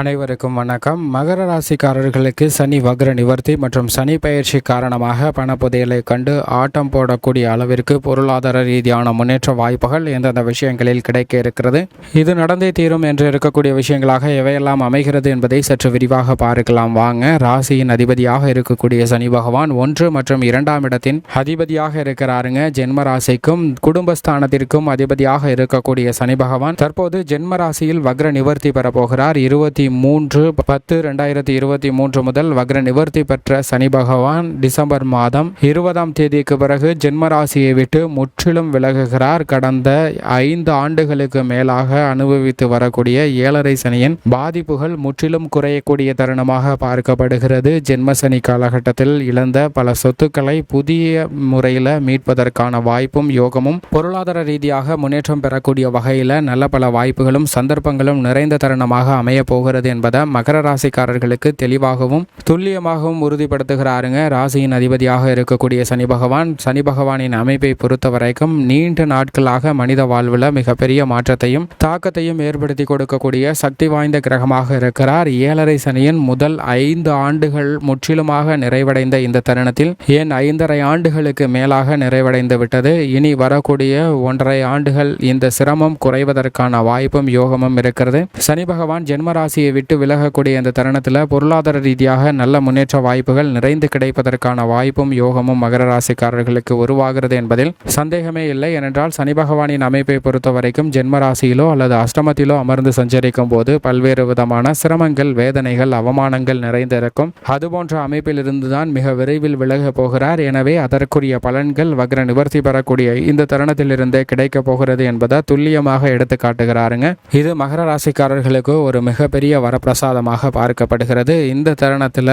அனைவருக்கும் வணக்கம். மகர ராசிக்காரர்களுக்கு சனி வக்ர நிவர்த்தி மற்றும் சனி பயிற்சி காரணமாக பணப்புதையலை கண்டு ஆட்டம் போடக்கூடிய அளவிற்கு பொருளாதார ரீதியான முன்னேற்ற வாய்ப்புகள் எந்தெந்த விஷயங்களில் கிடைக்க இருக்கிறது, இது நடந்தே தீரும் என்று இருக்கக்கூடிய விஷயங்களாக எவையெல்லாம் அமைகிறது என்பதை சற்று விரிவாக பார்க்கலாம் வாங்க. ராசியின் அதிபதியாக இருக்கக்கூடிய சனி பகவான் 1 மற்றும் 2ஆம் இடத்தின் அதிபதியாக இருக்கிறாருங்க. ஜென்ம ராசிக்கும் குடும்பஸ்தானத்திற்கும் அதிபதியாக இருக்கக்கூடிய சனி பகவான் தற்போது ஜென்ம ராசியில் வக்ர நிவர்த்தி பெறப்போகிறார். 23/10/2023 முதல் வக்ர நிவர்த்தி பெற்ற சனி பகவான் டிசம்பர் மாதம் 20ஆம் தேதிக்கு பிறகு ஜென்ம ராசியை விட்டு முற்றிலும் விலகுகிறார். கடந்த 5 ஆண்டுகளுக்கு மேலாக அனுபவித்து வரக்கூடிய 7.5 சனியின் பாதிப்புகள் முற்றிலும் குறையக்கூடிய தருணமாக பார்க்கப்படுகிறது. ஜென்ம சனி காலகட்டத்தில் இழந்த பல சொத்துக்களை புதிய முறையில் மீட்பதற்கான வாய்ப்பும் யோகமும் பொருளாதார ரீதியாக முன்னேற்றம் பெறக்கூடிய வகையில் நல்ல பல வாய்ப்புகளும் சந்தர்ப்பங்களும் நிறைந்த தருணமாக அமைய போகிறது என்பதை மகர ராசிக்காரர்களுக்கு தெளிவாகவும் துல்லியமாகவும் உறுதிப்படுத்துகிறாருங்க. ராசியின் அதிபதியாக இருக்கக்கூடிய சனி பகவானின் அமைப்பை பொறுத்த வரைக்கும் நீண்ட நாட்களாக மனித வாழ்வில் மிகப்பெரிய மாற்றத்தையும் தாக்கத்தையும் ஏற்படுத்தி கொடுக்கக்கூடிய சக்தி வாய்ந்த கிரகமாக இருக்கிறார். 7.5 சனியின் முதல் 5 ஆண்டுகள் முற்றிலுமாக நிறைவடைந்த இந்த தருணத்தில் ஏன் 5.5 ஆண்டுகளுக்கு மேலாக நிறைவடைந்து விட்டது. இனி வரக்கூடிய 1.5 ஆண்டுகள் இந்த சிரமம் குறைவதற்கான வாய்ப்பும் யோகமும் இருக்கிறது. சனி பகவான் ஜென்ம ராசியை விட்டு விலகக்கூடிய இந்த தருணத்தில் பொருளாதார ரீதியாக நல்ல முன்னேற்ற வாய்ப்புகள் நிறைந்து கிடைப்பதற்கான வாய்ப்பும் யோகமும் மகர ராசிக்காரர்களுக்கு உருவாகிறது என்பதில் சந்தேகமே இல்லை. ஏனென்றால் சனி பகவானின் அமைப்பை பொறுத்த வரைக்கும் ஜென்ம ராசியிலோ அல்லது அஷ்டமத்திலோ அமர்ந்து சஞ்சரிக்கும் போது பல்வேறு விதமான சிரமங்கள், வேதனைகள், அவமானங்கள் நிறைந்திருக்கும். அதுபோன்ற அமைப்பில் இருந்துதான் மிக விரைவில் விலக போகிறார். எனவே அதற்குரிய பலன்கள் வக்ர நிவர்த்தி பெறக்கூடிய இந்த தருணத்திலிருந்தே கிடைக்க போகிறது என்பதை துல்லியமாக எடுத்து காட்டுகிறாருங்க. இது மகர ராசிக்காரர்களுக்கு ஒரு மிகப்பெரிய வரப்பிரசாதமாக பார்க்கப்படுகிறது. இந்த தருணத்தில்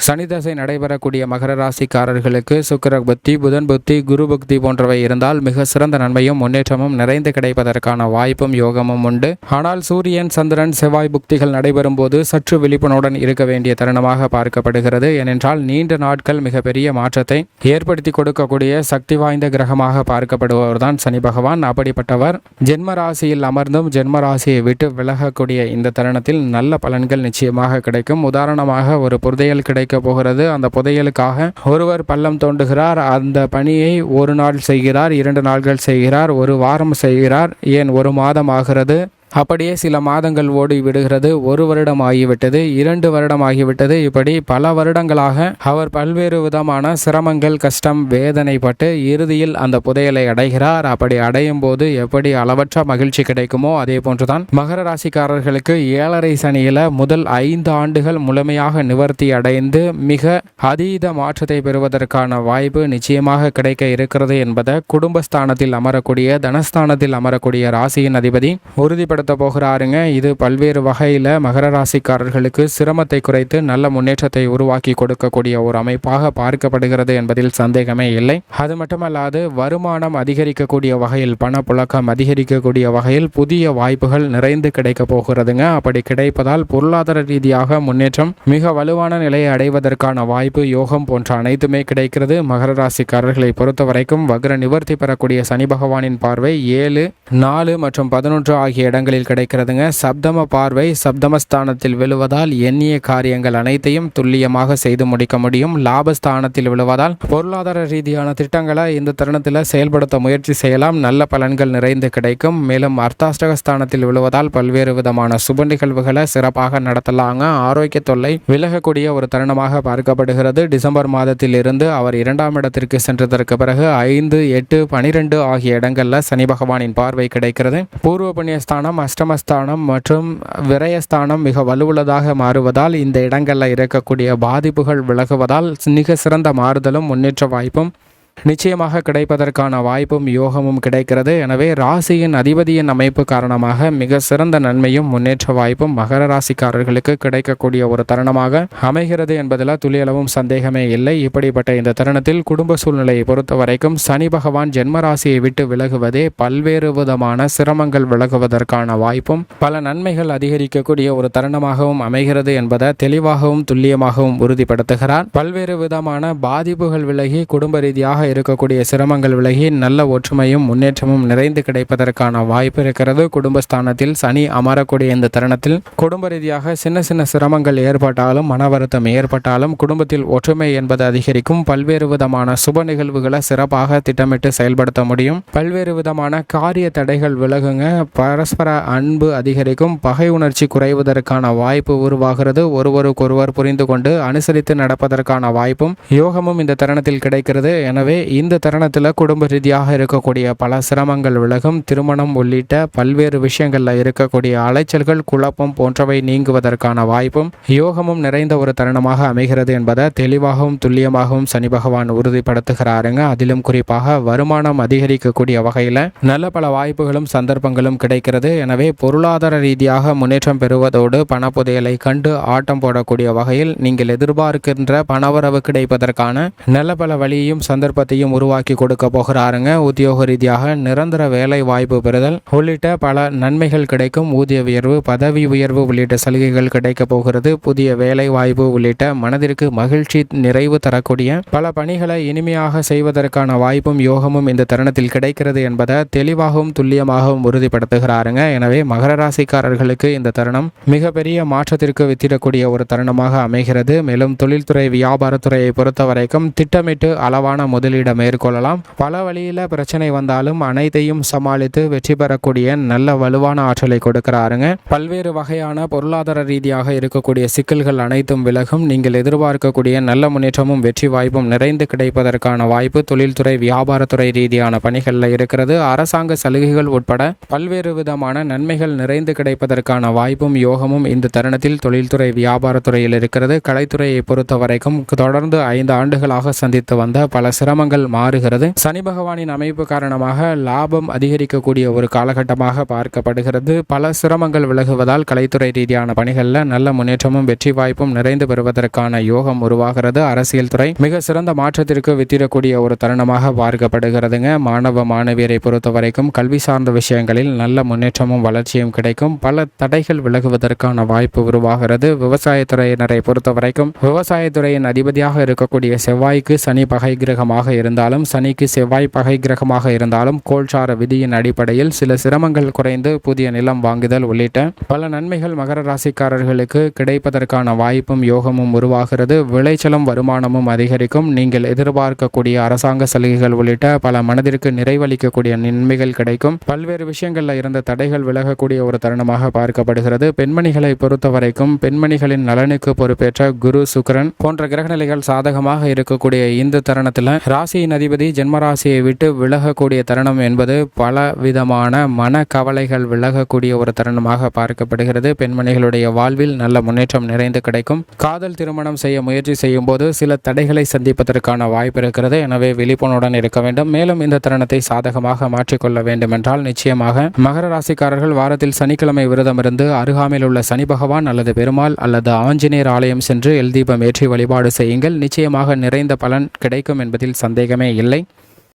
சனி தசை நடைபெறக்கூடிய மகர ராசிக்காரர்களுக்கு சுக்கிர புத்தி, புதன் புத்தி, குரு புத்தி போன்றவை இருந்தால் மிக சிறந்த நன்மையும் முன்னேற்றமும் நிறைந்து கிடைப்பதற்கான வாய்ப்பும் யோகமும் உண்டு. ஆனால் சூரியன், சந்திரன், செவ்வாய் புக்திகள் நடைபெறும் போது சற்று விழிப்புணர்வுடன் இருக்க வேண்டிய தருணமாக பார்க்கப்படுகிறது. ஏனென்றால் நீண்ட நாட்கள் மிகப்பெரிய மாற்றத்தை ஏற்படுத்தி கொடுக்கக்கூடிய சக்தி வாய்ந்த கிரகமாக பார்க்கப்படுபவர் தான் சனி பகவான். அப்படிப்பட்டவர் ஜென்ம ராசியில் அமர்ந்தும் ஜென்ம ராசியை விட்டு விலகக்கூடிய இந்த தருணத்தில் நல்ல பலன்கள் நிச்சயமாக கிடைக்கும். உதாரணமாக ஒரு புதையல் கிடைக்க போகிறது. அந்த புதையலுக்காக ஒருவர் பள்ளம் தோண்டுகிறார். அந்த பணியை 1 நாள் செய்கிறார், 2 நாட்கள் செய்கிறார், 1 வாரம் செய்கிறார், ஏன் 1 மாதம் ஆகிறது. அப்படியே சில மாதங்கள் ஓடி விடுகிறது. 1 வருடம் ஆகிவிட்டது, 2 வருடம் ஆகிவிட்டது. இப்படி பல வருடங்களாக அவர் பல்வேறு விதமான சிரமங்கள், கஷ்டம், வேதனைப்பட்டு இறுதியில் அந்த புதையலை அடைகிறார். அப்படி அடையும் போது எப்படி அளவற்ற மகிழ்ச்சி கிடைக்குமோ அதே போன்றுதான் மகர ராசிக்காரர்களுக்கு 7.5 சனியில முதல் 5 ஆண்டுகள் முழுமையாக நிவர்த்தி அடைந்து மிக அதீத மாற்றத்தை பெறுவதற்கான வாய்ப்பு நிச்சயமாக கிடைக்க இருக்கிறது என்பதை குடும்பஸ்தானத்தில் அமரக்கூடிய, தனஸ்தானத்தில் அமரக்கூடிய ராசியின் அதிபதி உறுதிப்படுத்த போகிறாருங்க. இது பல்வேறு வகையில் மகர ராசிக்காரர்களுக்கு சிரமத்தை குறைத்து நல்ல முன்னேற்றத்தை உருவாக்கி கொடுக்கக்கூடிய ஒரு அமைப்பாக பார்க்கப்படுகிறது என்பதில் சந்தேகமே இல்லை. அது மட்டுமல்லாது வருமானம் அதிகரிக்கக்கூடிய வகையில், பணப்புழக்கம் அதிகரிக்கக்கூடிய வகையில் புதிய வாய்ப்புகள் நிறைந்து கிடைக்க போகிறதுங்க. அப்படி கிடைப்பதால் பொருளாதார ரீதியாக முன்னேற்றம் மிக வலுவான நிலையை அடைவதற்கான வாய்ப்பு, யோகம் போன்ற அனைத்துமே கிடைக்கிறது. மகர ராசிக்காரர்களை பொறுத்த வரைக்கும் வக்ர நிவர்த்தி பெறக்கூடிய சனி பகவானின் பார்வை 7, 4 மற்றும் 11 ஆகிய இடங்களில் கிடைக்கிறதுங்க. சப்தம பார்வை சப்தமஸ்தானத்தில் விழுவதால் எண்ணிய காரியங்கள் அனைத்தையும் துல்லியமாக செய்து முடிக்க முடியும். லாபஸ்தானத்தில் விழுவதால் பொருளாதார ரீதியான திட்டங்களை இந்த தருணத்தில் செயல்படுத்த முயற்சி செய்யலாம். நல்ல பலன்கள் நிறைந்து கிடைக்கும். மேலும் அர்த்தாஷ்டகஸ்தானத்தில் விழுவதால் பல்வேறு விதமான சுப நிகழ்வுகளை சிறப்பாக நடத்தலாங்க. ஆரோக்கிய தொல்லை விலகக்கூடிய ஒரு தருணமாக பார்க்கப்படுகிறது. டிசம்பர் மாதத்தில் இருந்து அவர் 2ஆம் இடத்திற்கு சென்றதற்கு பிறகு 5, 8, 12 ஆகிய இடங்கள்ல சனி பகவானின் பார்வை கிடைக்கிறது. பூர்வ புண்ணிய ஸ்தானம், அஷ்டமஸ்தானம் மற்றும் விரயஸ்தானம் மிக வலுவுள்ளதாக மாறுவதால் இந்த இடங்களில் இருக்கக்கூடிய பாதிப்புகள் விலகுவதால் மிக சிறந்த மாறுதலும் முன்னேற்ற வாய்ப்பும் நிச்சயமாக கிடைப்பதற்கான வாய்ப்பும் யோகமும் கிடைக்கிறது. எனவே ராசியின் அதிபதியின் அமைப்பு காரணமாக மிக சிறந்த நன்மையும் முன்னேற்ற வாய்ப்பும் மகர ராசிக்காரர்களுக்கு கிடைக்கக்கூடிய ஒரு தருணமாக அமைகிறது என்பதில் துளியளவும் சந்தேகமே இல்லை. இப்படிப்பட்ட இந்த தருணத்தில் குடும்ப சூழ்நிலையை பொறுத்த வரைக்கும் சனி பகவான் ஜென்ம ராசியை விட்டு விலகுவதே பல்வேறு விதமான சிரமங்கள் விலகுவதற்கான வாய்ப்பும் பல நன்மைகள் அதிகரிக்கக்கூடிய ஒரு தருணமாகவும் அமைகிறது என்பதை தெளிவாகவும் துல்லியமாகவும் உறுதிப்படுத்துகிறார். பல்வேறு விதமான பாதிப்புகள் விலகி குடும்ப ரீதியாக இருக்கக்கூடிய சிரமங்கள் விலகி நல்ல ஒற்றுமையும் முன்னேற்றமும் நிறைந்து கிடைப்பதற்கான வாய்ப்பு இருக்கிறது. குடும்பஸ்தானத்தில் சனி அமரக்கூடிய இந்த தருணத்தில் குடும்ப ரீதியாக சின்ன சின்ன சிரமங்கள் ஏற்பட்டாலும் மன வருத்தம் ஏற்பட்டாலும் குடும்பத்தில் ஒற்றுமை என்பது அதிகரிக்கும். பல்வேறு விதமான சுப நிகழ்வுகளை சிறப்பாக திட்டமிட்டு செயல்படுத்த முடியும். பல்வேறு விதமான காரிய தடைகள் விலகுங்க. பரஸ்பர அன்பு அதிகரிக்கும். பகை உணர்ச்சி குறைவதற்கான வாய்ப்பு உருவாகிறது. ஒருவருக்கொருவர் புரிந்து கொண்டு அனுசரித்து நடப்பதற்கான வாய்ப்பும் யோகமும் இந்த தருணத்தில் கிடைக்கிறது. எனவே இந்த தருணத்தில் குடும்ப ரீதியாக இருக்கக்கூடிய பல சிரமங்கள் விலகும். திருமணம் உள்ளிட்ட பல்வேறு விஷயங்கள்ல இருக்கக்கூடிய அலைச்சல்கள் குழப்பம் போன்றவை நீங்குவதற்கான வாய்ப்பும் யோகமும் நிறைந்த ஒரு தருணமாக அமைகிறது என்பதை தெளிவாகவும் துல்லியமாகவும் சனி பகவான் உறுதிப்படுத்துகிறாருங்க. அதிலும் குறிப்பாக வருமானம் அதிகரிக்கக்கூடிய வகையில் நல்ல பல வாய்ப்புகளும் சந்தர்ப்பங்களும் கிடைக்கிறது. எனவே பொருளாதார ரீதியாக முன்னேற்றம் பெறுவதோடு பணப்புதையலை கண்டு ஆட்டம் போடக்கூடிய வகையில் நீங்கள் எதிர்பார்க்கின்ற பணவரவு கிடைப்பதற்கான நல்ல பல வழியையும் சந்தர்ப்பத்தையும் உருவாக்கி கொடுக்க போகிறாருங்க. உத்தியோக ரீதியாக நிரந்தர வேலை வாய்ப்பு பெறுதல் உள்ளிட்ட பல நன்மைகள் கிடைக்கும். ஊதிய உயர்வு, பதவி உயர்வு உள்ளிட்ட சலுகைகள் கிடைக்க போகிறது. புதிய வேலை வாய்ப்பு உள்ளிட்ட மனதிற்கு மகிழ்ச்சி நிறைவு தரக்கூடிய பல பணிகளை இனிமையாக செய்வதற்கான வாய்ப்பும் யோகமும் இந்த தருணத்தில் கிடைக்கிறது என்பதை தெளிவாகவும் துல்லியமாகவும் உறுதிப்படுத்துகிறாருங்க. எனவே மகர ராசிக்காரர்களுக்கு இந்த தருணம் மிகப்பெரிய மாற்றத்திற்கு வித்திடக்கூடிய ஒரு தருணமாக அமைகிறது. மேலும் தொழில்துறை வியாபாரத்துறையை பொறுத்த வரைக்கும் திட்டமிட்டு அளவான முதலீடு மேற்கொள்ளலாம். பல வழியில பிரச்சனை வந்தாலும் அனைத்தையும் சமாளித்து வெற்றி பெறக்கூடிய நல்ல வலுவான ஆற்றலை கொடுக்கிறாருங்க. பல்வேறு வகையான பொருளாதார ரீதியாக இருக்கக்கூடிய சிக்கல்கள் அனைத்தும் விலகும். நீங்கள் எதிர்பார்க்கக்கூடிய நல்ல முன்னேற்றமும் வெற்றி வாய்ப்பும் நிறைந்து கிடைப்பதற்கான வாய்ப்பு தொழில்துறை வியாபாரத்துறை ரீதியான பணிகளில் இருக்கிறது. அரசாங்க சலுகைகள் உட்பட பல்வேறு விதமான நன்மைகள் நிறைந்து கிடைப்பதற்கான வாய்ப்பும் யோகமும் இந்த தருணத்தில் தொழில்துறை வியாபாரத்துறையில் இருக்கிறது. கலைத்துறையை பொறுத்த வரைக்கும் தொடர்ந்து 5 ஆண்டுகளாக சந்தித்து வந்த பல சிரமங்கள் மாறுகிறது. சனி பகவானின் அமைப்பு காரணமாக லாபம் அதிகரிக்கக்கூடிய ஒரு காலகட்டமாக பார்க்கப்படுகிறது. பல சிரமங்கள் விலகுவதால் கலைத்துறை ரீதியான பணிகளில் நல்ல முன்னேற்றமும் வெற்றி வாய்ப்பும் நிறைந்து பெறுவதற்கான யோகம் உருவாகிறது. அரசியல் துறை மிக சிறந்த மாற்றத்திற்கு வித்திடக்கூடிய ஒரு தருணமாக பார்க்கப்படுகிறதுங்க. மாணவ மாணவியரை பொறுத்த வரைக்கும் கல்வி சார்ந்த விஷயங்களில் நல்ல முன்னேற்றமும் வளர்ச்சியும் கிடைக்கும். பல தடைகள் விலகுவதற்கான வாய்ப்பு உருவாகிறது. விவசாயத்துறையினரை பொறுத்த வரைக்கும் விவசாயத்துறையின் அதிபதியாக இருக்கக்கூடிய செவ்வாய்க்கு சனி பகை கிரகமாக இருந்தாலும் சனிக்கு செவ்வாய் பகை கிரகமாக இருந்தாலும் கோல்சார விதியின் அடிப்படையில் சில சிரமங்கள் குறைந்து புதிய நிலம் வாங்குதல் உள்ளிட்ட பல நன்மைகள் மகர ராசிக்காரர்களுக்கு கிடைப்பதற்கான வாய்ப்பும் யோகமும் உருவாகிறது. விளைச்சலும் வருமானமும் அதிகரிக்கும். நீங்கள் எதிர்பார்க்கக்கூடிய அரசாங்க சலுகைகள் உள்ளிட்ட பல மனதிற்கு நிறைவளிக்கக்கூடிய நன்மைகள் கிடைக்கும். பல்வேறு விஷயங்களில் இருந்த தடைகள் விலகக்கூடிய ஒரு தருணமாக பார்க்கப்படுகிறது. பெண்மணிகளை பொறுத்த வரைக்கும் பெண்மணிகளின் நலனுக்கு பொறுப்பேற்ற குரு, சுக்கிரன் போன்ற கிரகநிலைகள் சாதகமாக இருக்கக்கூடிய இந்த தருணத்தில் ராசியின் அதிபதி ஜென்மராசியை விட்டு விலகக்கூடிய தருணம் என்பது பல விதமான மன கவலைகள் விலகக்கூடிய ஒரு தருணமாக பார்க்கப்படுகிறது. பெண்மணிகளுடைய வாழ்வில் நல்ல முன்னேற்றம் நிறைந்து கிடைக்கும். காதல் திருமணம் செய்ய முயற்சி செய்யும் போது சில தடைகளை சந்திப்பதற்கான வாய்ப்பு இருக்கிறது. எனவே விழிப்புணர்வுடன் இருக்க வேண்டும். மேலும் இந்த தருணத்தை சாதகமாக மாற்றிக்கொள்ள வேண்டும் என்றால் நிச்சயமாக மகர ராசிக்காரர்கள் வாரத்தில் சனிக்கிழமை விரதம் இருந்து அருகாமையில் உள்ள சனி பகவான் அல்லது பெருமாள் அல்லது ஆஞ்சநேயர் ஆலயம் சென்று எல் தீபம் ஏற்றி வழிபாடு செய்யுங்கள். நிச்சயமாக நிறைந்த பலன் கிடைக்கும் என்பதில் சந்தேகமே இல்லை.